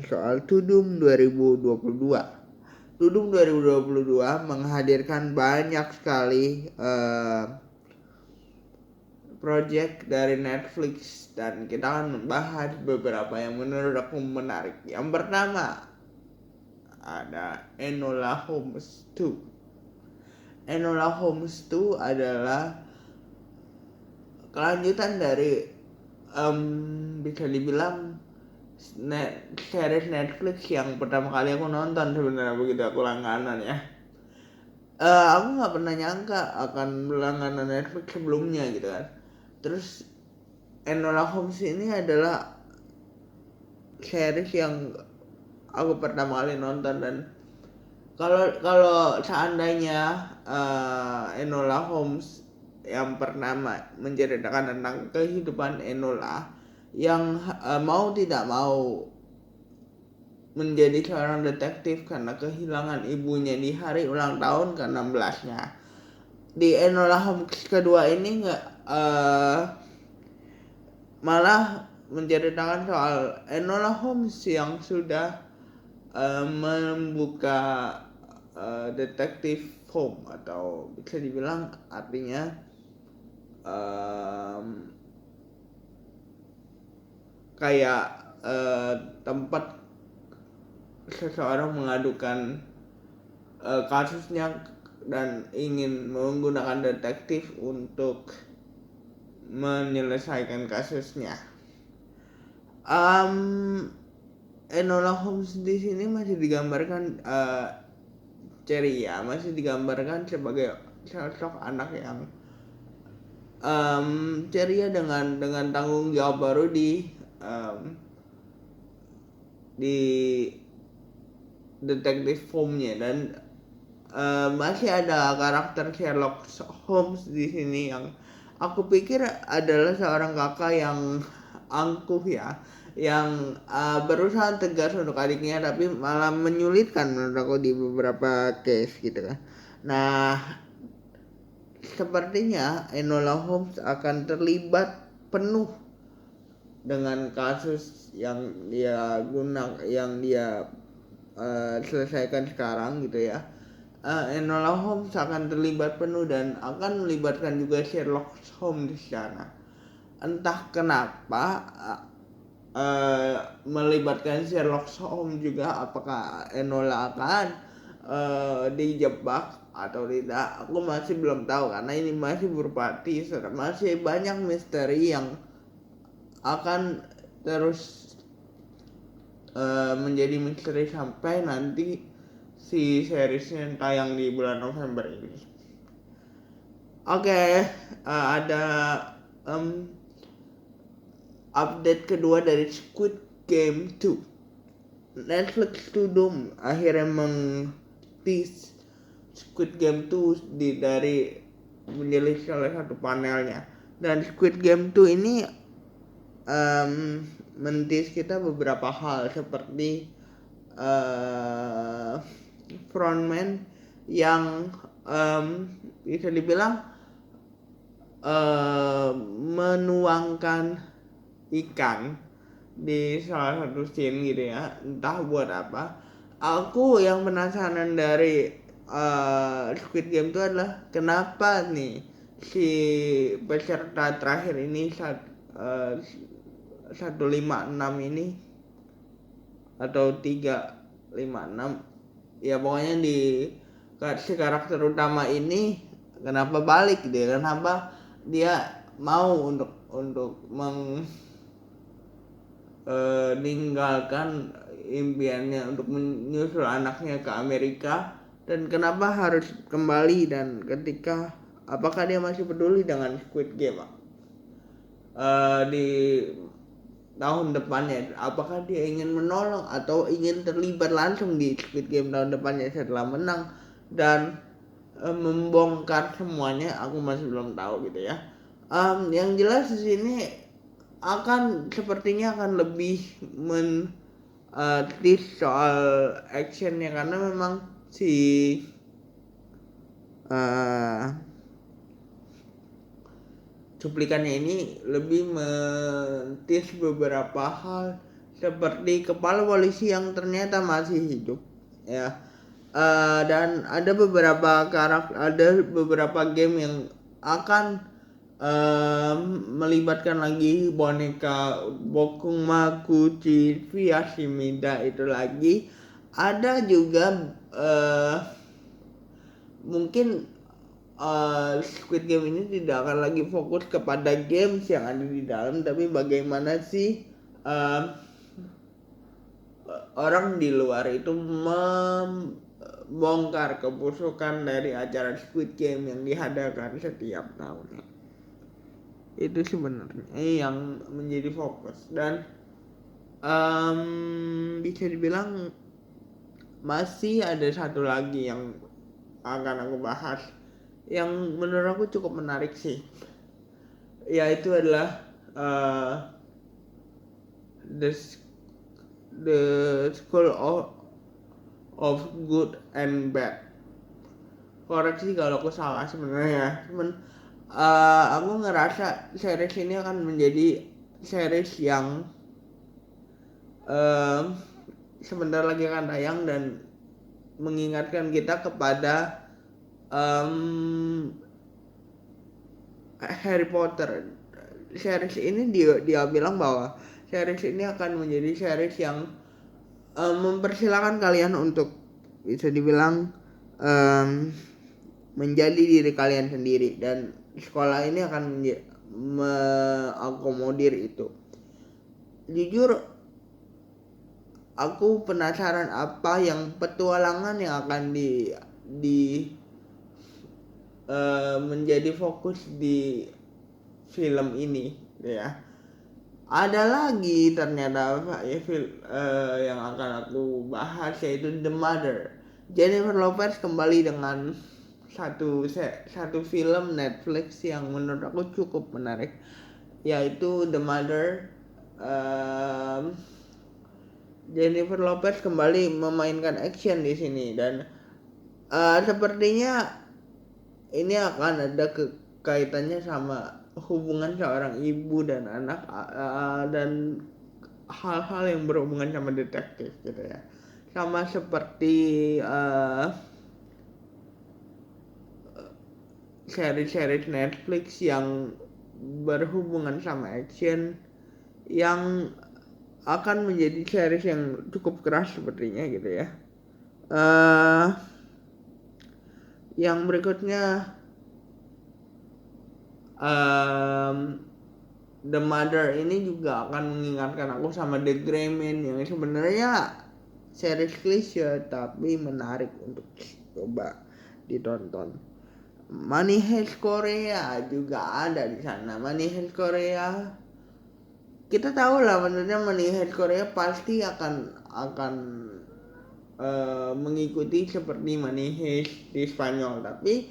soal Tudum 2022. Tudum 2022 menghadirkan banyak sekali project dari Netflix dan kita akan membahas beberapa yang menurut aku menarik. Yang pertama ada Enola Holmes 2. Enola Holmes 2 adalah kelanjutan dari bisa dibilang series Netflix yang pertama kali aku nonton sebenarnya begitu aku langganan ya. Aku nggak pernah nyangka akan berlangganan Netflix sebelumnya gitu kan. Terus Enola Holmes ini adalah series yang aku pertama kali nonton, dan kalau seandainya Enola Holmes yang pertama menceritakan tentang kehidupan Enola yang mau tidak mau menjadi seorang detektif karena kehilangan ibunya di hari ulang tahun ke-16-nya. Di Enola Holmes kedua ini malah menceritakan soal Enola Holmes yang sudah membuka detektif home, atau bisa dibilang artinya kayak tempat seseorang mengadukan kasusnya dan ingin menggunakan detektif untuk menyelesaikan kasusnya. Enola Holmes di sini masih digambarkan ceria, masih digambarkan sebagai sosok anak yang ceria dengan tanggung jawab baru di detektif home-nya, dan masih ada karakter Sherlock Holmes di sini yang aku pikir adalah seorang kakak yang angkuh ya, yang berusaha tegas untuk adiknya tapi malah menyulitkan menurut aku di beberapa case gitu kan. Nah, sepertinya Enola Holmes akan terlibat penuh dengan kasus yang dia selesaikan sekarang gitu ya. Enola Holmes akan terlibat penuh dan akan melibatkan juga Sherlock Holmes di sana. Entah kenapa melibatkan Sherlock Holmes juga, apakah Enola akan dijebak atau tidak, aku masih belum tahu karena ini masih berupa teaser. Masih banyak misteri yang akan terus menjadi misteri sampai nanti si seriesnya tayang di bulan November ini. Oke, ada update kedua dari Squid Game 2. Netflix Tudum akhirnya meng-tease Squid Game 2 dari menjadi salah satu panelnya. Dan Squid Game 2 ini men-tease kita beberapa hal seperti frontman yang bisa dibilang menuangkan ikan di salah satu scene gitu ya, entah buat apa. Aku yang penasaran dari Squid Game itu adalah kenapa nih si peserta terakhir ini 156 ini atau 356 ya, pokoknya di si karakter utama ini kenapa balik gitu ya, kenapa dia mau untuk meninggalkan impiannya untuk menyusul anaknya ke Amerika, dan kenapa harus kembali, dan apakah dia masih peduli dengan Squid Game di tahun depannya, apakah dia ingin menolong atau ingin terlibat langsung di Squid Game tahun depannya setelah menang dan membongkar semuanya. Aku masih belum tahu gitu ya. Yang jelas di sini sepertinya akan lebih tease soal actionnya, karena memang si cuplikannya ini lebih mentis beberapa hal seperti kepala polisi yang ternyata masih hidup ya. Dan ada beberapa game yang akan melibatkan lagi boneka Bokumakuchi Fuyashimida itu lagi. Ada juga mungkin Squid Game ini tidak akan lagi fokus kepada games yang ada di dalam, tapi bagaimana sih orang di luar itu membongkar kebusukan dari acara Squid Game yang diadakan setiap tahun. Itu sebenarnya yang menjadi fokus, dan bisa dibilang masih ada satu lagi yang akan aku bahas yang menurut aku cukup menarik sih, yaitu adalah the School of Good and Bad. Koreksi kalau aku salah sebenarnya, cuman aku ngerasa series ini akan menjadi series yang sebentar lagi akan tayang dan mengingatkan kita kepada Harry Potter. Series ini dia bilang bahwa series ini akan menjadi series yang mempersilahkan kalian untuk bisa dibilang menjadi diri kalian sendiri, dan sekolah ini akan mengakomodir itu. Jujur aku penasaran apa yang petualangan yang akan menjadi fokus di film ini ya. Ada lagi ternyata yang akan aku bahas, yaitu The Mother. Jennifer Lopez kembali dengan satu film Netflix yang menurut aku cukup menarik, yaitu The Mother. Jennifer Lopez kembali memainkan action di sini, dan sepertinya ini akan ada kaitannya sama hubungan seorang ibu dan anak, dan hal-hal yang berhubungan sama detektif gitu ya. Sama seperti seri-seri Netflix yang berhubungan sama action yang akan menjadi series yang cukup keras sepertinya gitu ya. Yang berikutnya The Mother ini juga akan mengingatkan aku sama The Gray Man yang sebenarnya series klise tapi menarik untuk coba ditonton. Money Heist Korea juga ada di sana. Money Heist Korea, kita tahu lah menurutnya Money Heist Korea pasti akan mengikuti seperti Money Heist di Spanyol, tapi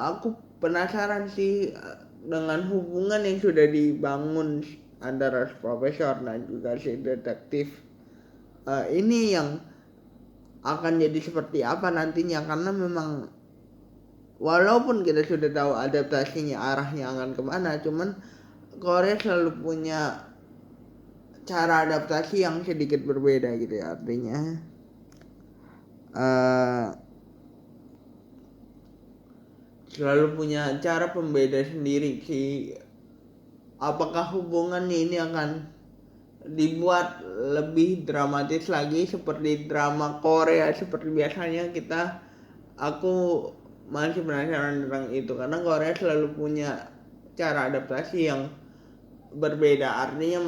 aku penasaran sih dengan hubungan yang sudah dibangun antara profesor dan juga si detektif ini yang akan jadi seperti apa nantinya, karena memang walaupun kita sudah tahu adaptasinya arahnya akan kemana, cuman Korea selalu punya cara adaptasi yang sedikit berbeda gitu ya. Artinya selalu punya cara pembeda sendiri sih. Apakah hubungan ini akan dibuat lebih dramatis lagi seperti drama Korea seperti biasanya? Aku masih penasaran tentang itu, karena Korea selalu punya cara adaptasi yang berbeda. Artinya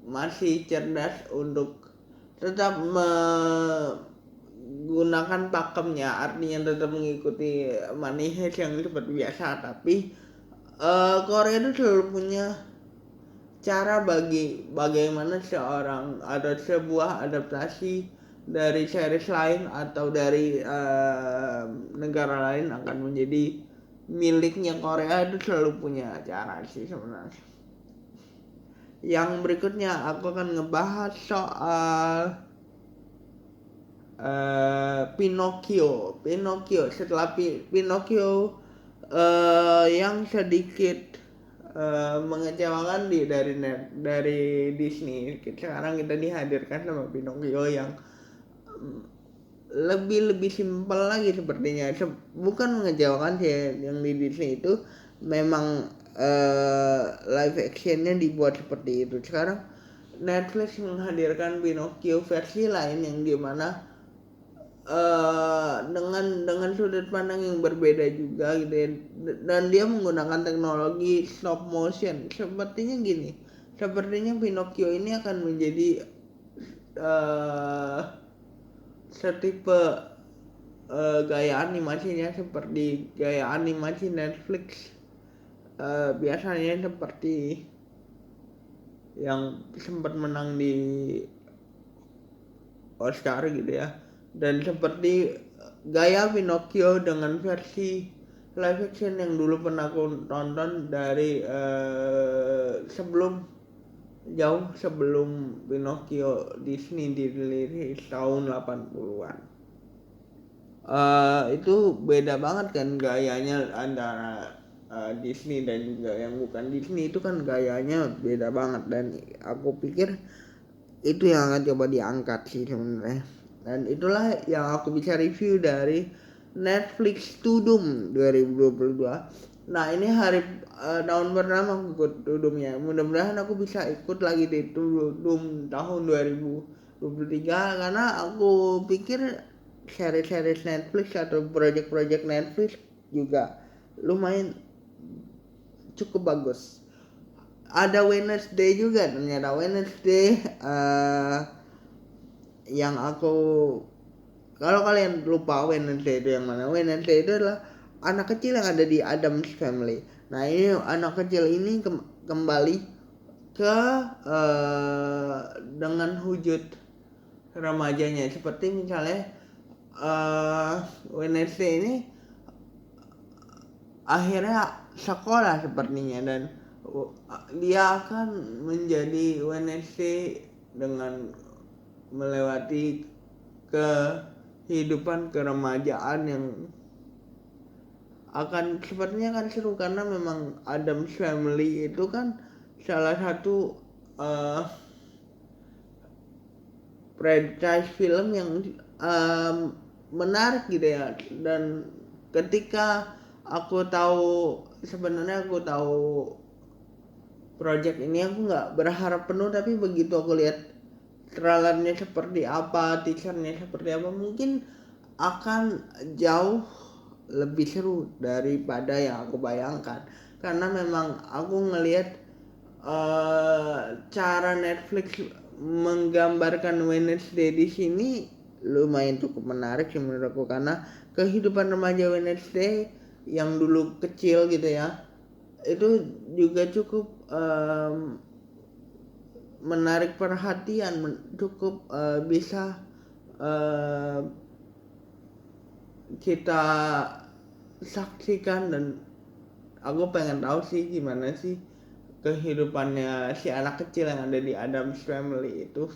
masih cerdas untuk tetap menggunakan pakemnya, artinya tetap mengikuti Money Heist yang seperti biasa, tapi Korea itu selalu punya cara bagaimana ada sebuah adaptasi dari series lain atau dari negara lain akan menjadi miliknya. Korea itu selalu punya cara sih sebenarnya. Yang berikutnya aku akan ngebahas soal Pinocchio. Setelah Pinocchio yang sedikit mengecewakan dari Disney. Sekarang kita dihadirkan sama Pinocchio yang lebih simpel lagi sepertinya. Bukan mengecewakan sih, yang di Disney itu memang live actionnya dibuat seperti itu. Sekarang Netflix menghadirkan Pinocchio versi lain yang dimana dengan sudut pandang yang berbeda juga gitu ya, dan dia menggunakan teknologi stop motion. Sepertinya Pinocchio ini akan menjadi setipe gaya animasinya seperti gaya animasi Netflix biasanya, seperti yang sempat menang di Oscar gitu ya, dan seperti gaya Pinocchio dengan versi live action yang dulu pernah aku tonton dari jauh sebelum Pinocchio Disney dirilis tahun 80-an. Itu beda banget kan gayanya antara Disney dan juga yang bukan Disney, itu kan gayanya beda banget, dan aku pikir itu yang akan coba diangkat sih sebenarnya. Dan itulah yang aku bisa review dari Netflix Tudum 2022. Nah, ini hari tahun pertama aku ikut Tudumnya. Mudah-mudahan aku bisa ikut lagi di Tudum tahun 2023, karena aku pikir series Netflix atau project Netflix juga lumayan cukup bagus. Ada Wednesday juga, ternyata Wednesday yang aku, kalau kalian lupa Wednesday itu yang mana, Wednesday itu adalah anak kecil yang ada di Addams Family. Nah, ini anak kecil ini kembali ke dengan wujud remajanya, seperti misalnya Wednesday ini akhirnya sekolah sepertinya, dan dia akan menjadi Wednesday dengan melewati kehidupan keremajaan yang sepertinya akan seru, karena memang Addams Family itu kan salah satu franchise film yang menarik gitu ya. Dan ketika aku tahu project ini, aku nggak berharap penuh, tapi begitu aku lihat trailernya seperti apa, teasernya seperti apa, mungkin akan jauh lebih seru daripada yang aku bayangkan. Karena memang aku ngelihat cara Netflix menggambarkan Wednesday di sini lumayan cukup menarik sih menurut aku, karena kehidupan remaja Wednesday yang dulu kecil gitu ya, itu juga cukup menarik perhatian, cukup bisa kita saksikan. Dan aku pengen tahu sih gimana sih kehidupannya si anak kecil yang ada di Addams Family itu.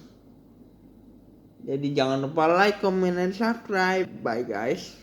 Jadi jangan lupa like, comment, and subscribe. Bye guys.